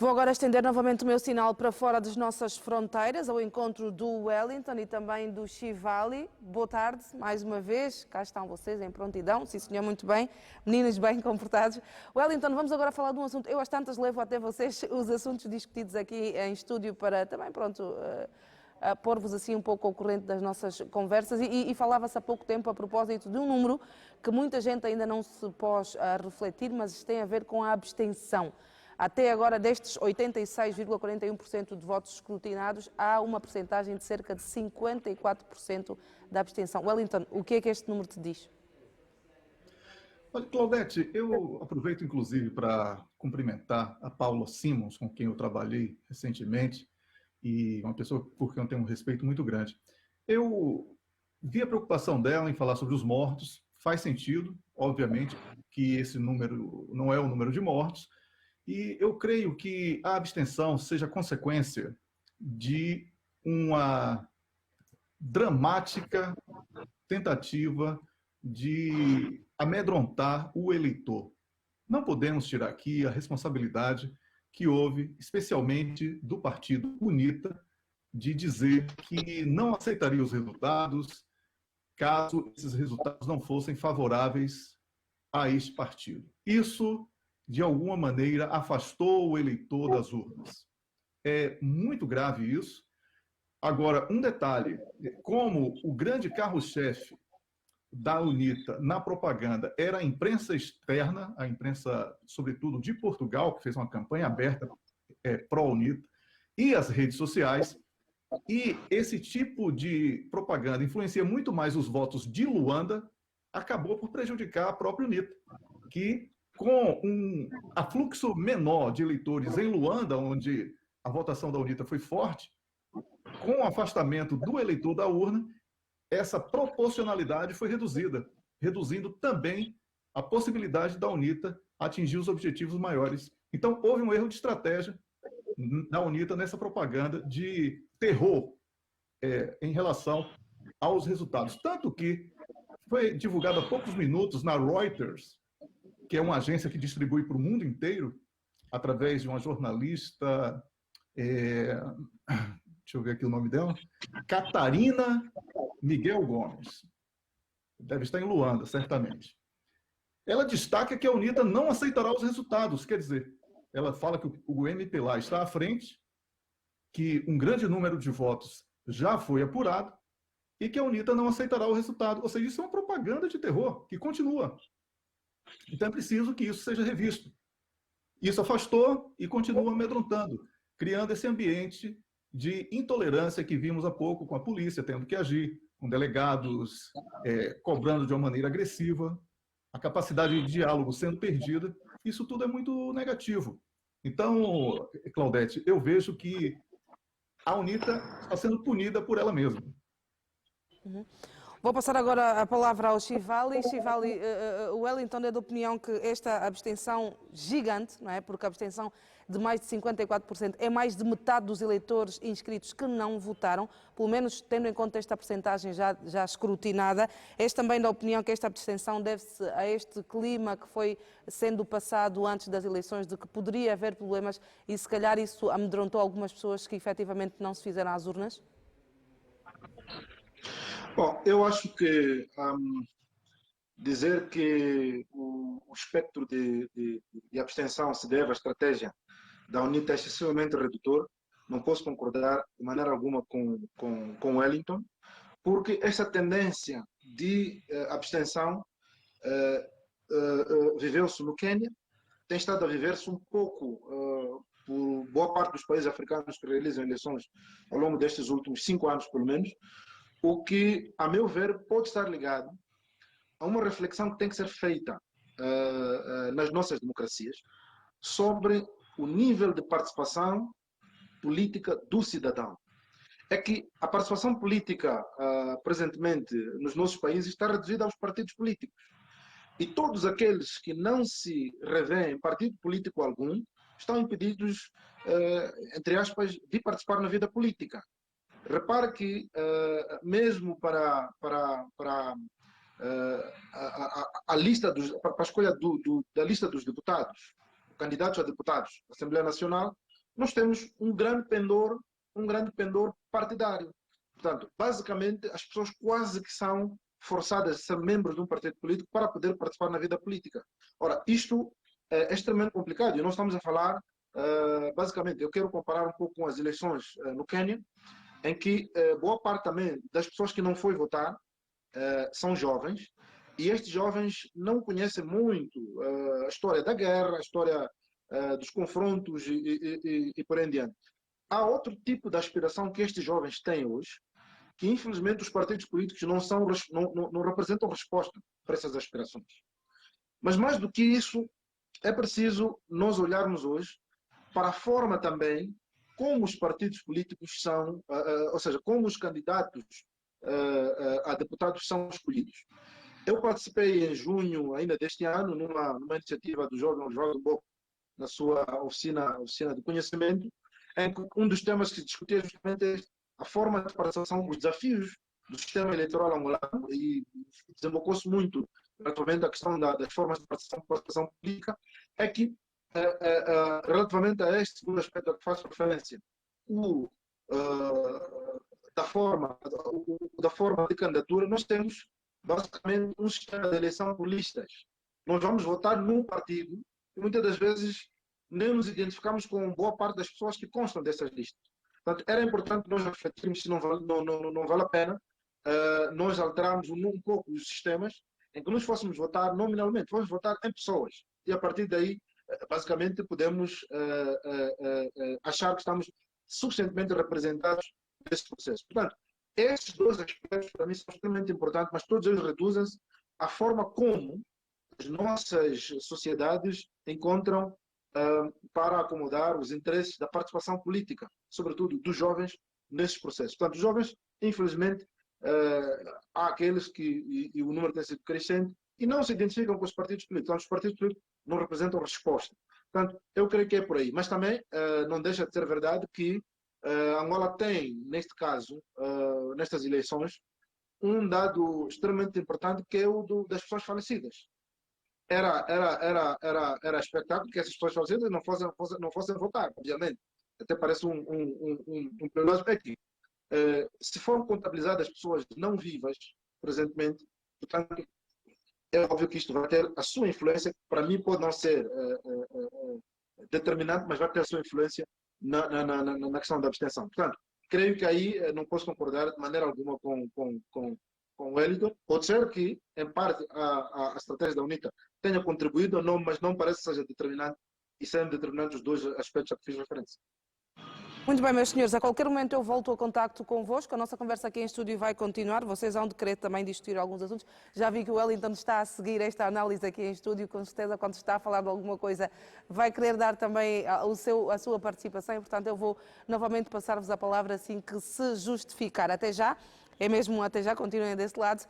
Vou agora estender novamente o meu sinal para fora das nossas fronteiras, ao encontro do Wellington e também do Chivali. Boa tarde, mais uma vez. Cá estão vocês em prontidão. Sim, senhor, muito bem. Meninos bem comportados. Wellington, vamos agora falar de um assunto. Eu às tantas levo até vocês os assuntos discutidos aqui em estúdio para também, pronto, a pôr-vos assim um pouco ao corrente das nossas conversas e falava-se há pouco tempo a propósito de um número que muita gente ainda não se pôs a refletir, mas tem a ver com a abstenção. Até agora, destes 86,41% de votos escrutinados, há uma percentagem de cerca de 54% da abstenção. Wellington, o que é que este número te diz? Olha, Claudete, eu aproveito inclusive para cumprimentar a Paula Simons, com quem eu trabalhei recentemente, e uma pessoa por quem eu tenho um respeito muito grande. Eu vi a preocupação dela em falar sobre os mortos, faz sentido, obviamente, que esse número não é o número de mortos, e eu creio que a abstenção seja consequência de uma dramática tentativa de amedrontar o eleitor. Não podemos tirar aqui a responsabilidade que houve, especialmente do partido UNITA, de dizer que não aceitaria os resultados caso esses resultados não fossem favoráveis a este partido. Isso, de alguma maneira, afastou o eleitor das urnas. É muito grave isso. Agora, um detalhe, como o grande carro-chefe da UNITA na propaganda era a imprensa externa, a imprensa, sobretudo, de Portugal, que fez uma campanha aberta pró-UNITA, e as redes sociais, e esse tipo de propaganda influencia muito mais os votos de Luanda, acabou por prejudicar a própria UNITA, que com um afluxo menor de eleitores em Luanda, onde a votação da UNITA foi forte, com o afastamento do eleitor da urna, essa proporcionalidade foi reduzida, reduzindo também a possibilidade da UNITA atingir os objetivos maiores. Então, houve um erro de estratégia da UNITA nessa propaganda de terror em relação aos resultados. Tanto que foi divulgado há poucos minutos na Reuters, que é uma agência que distribui para o mundo inteiro, através de uma jornalista, deixa eu ver aqui o nome dela, Catarina Miguel Gomes. Deve estar em Luanda, certamente. Ela destaca que a UNITA não aceitará os resultados, quer dizer, ela fala que o MPLA está à frente, que um grande número de votos já foi apurado e que a UNITA não aceitará o resultado. Ou seja, isso é uma propaganda de terror que continua. Então é preciso que isso seja revisto. Isso afastou e continua amedrontando, criando esse ambiente de intolerância que vimos há pouco com a polícia tendo que agir, com delegados cobrando de uma maneira agressiva, a capacidade de diálogo sendo perdida. Isso tudo é muito negativo. Então, Claudete, eu vejo que a UNITA está sendo punida por ela mesma. Uhum. Vou passar agora a palavra ao Chivali. Chivali, o Wellington é da opinião que esta abstenção gigante, não é? Porque a abstenção de mais de 54% é mais de metade dos eleitores inscritos que não votaram, pelo menos tendo em conta esta percentagem já escrutinada. És também da opinião que esta abstenção deve-se a este clima que foi sendo passado antes das eleições, de que poderia haver problemas e se calhar isso amedrontou algumas pessoas que efetivamente não se fizeram às urnas? Bom, eu acho que dizer que o espectro de abstenção se deve à estratégia da UNITA é excessivamente redutor. Não posso concordar de maneira alguma com Wellington, porque essa tendência de abstenção viveu-se no Quênia, tem estado a viver-se um pouco por boa parte dos países africanos que realizam eleições ao longo destes últimos 5 anos, pelo menos, o que, a meu ver, pode estar ligado a uma reflexão que tem que ser feita nas nossas democracias sobre o nível de participação política do cidadão. É que a participação política, presentemente, nos nossos países está reduzida aos partidos políticos. E todos aqueles que não se revêem em partido político algum estão impedidos, entre aspas, de participar na vida política. Repare que, mesmo para a lista para a escolha da lista dos deputados, candidatos a deputados da Assembleia Nacional, nós temos um grande pendor partidário. Portanto, basicamente, as pessoas quase que são forçadas a ser membros de um partido político para poder participar na vida política. Ora, isto é extremamente complicado e nós estamos a falar, basicamente, eu quero comparar um pouco com as eleições no Quênia, em que boa parte também das pessoas que não foi votar são jovens, e estes jovens não conhecem muito a história da guerra, a história dos confrontos e por aí em diante. Há outro tipo de aspiração que estes jovens têm hoje, que infelizmente os partidos políticos não representam resposta para essas aspirações. Mas mais do que isso, é preciso nós olharmos hoje para a forma também como os partidos políticos são, ou seja, como os candidatos a deputados são escolhidos. Eu participei em junho ainda deste ano numa iniciativa do Jovem Oswaldo Boco, na sua oficina de conhecimento, em que um dos temas que se discutia justamente é a forma de participação, os desafios do sistema eleitoral angolano, e desembocou-se muito relativamente à questão das formas de participação política, é que, relativamente a este segundo aspecto a que faz referência, da forma de candidatura, nós temos basicamente um sistema de eleição por listas. Nós vamos votar num partido e muitas das vezes nem nos identificamos com boa parte das pessoas que constam dessas listas. Portanto, era importante nós refletirmos se não vale a pena nós alterarmos um pouco os sistemas em que nós fôssemos votar nominalmente, vamos votar em pessoas. E a partir daí, basicamente, podemos achar que estamos suficientemente representados nesse processo. Portanto, esses dois aspectos, para mim, são extremamente importantes, mas todos eles reduzem-se à forma como as nossas sociedades encontram para acomodar os interesses da participação política, sobretudo dos jovens, nesses processos. Portanto, os jovens, infelizmente, há aqueles e o número tem sido crescente, e não se identificam com os partidos políticos. Então, os partidos políticos não representam resposta. Portanto, eu creio que é por aí. Mas também não deixa de ser verdade que Angola tem, neste caso, nestas eleições, um dado extremamente importante, que é o das pessoas falecidas. Era espetáculo que essas pessoas falecidas não fossem votar, obviamente. Até parece um problema aqui. Se foram contabilizadas as pessoas não vivas, presentemente, portanto, é óbvio que isto vai ter a sua influência, que para mim pode não ser determinante, mas vai ter a sua influência na questão da abstenção. Portanto, creio que aí não posso concordar de maneira alguma com o Wellington. Pode ser que, em parte, a estratégia da UNITA tenha contribuído, não, mas não parece que seja determinante, e sendo determinantes os dois aspectos a que fiz referência. Muito bem, meus senhores, a qualquer momento eu volto ao contacto convosco, a nossa conversa aqui em estúdio vai continuar, vocês vão de querer também discutir alguns assuntos. Já vi que o Wellington está a seguir esta análise aqui em estúdio, com certeza quando está a falar de alguma coisa vai querer dar também a sua participação e, portanto, eu vou novamente passar-vos a palavra assim que se justificar. Até já, é mesmo até já, continuem desse lado.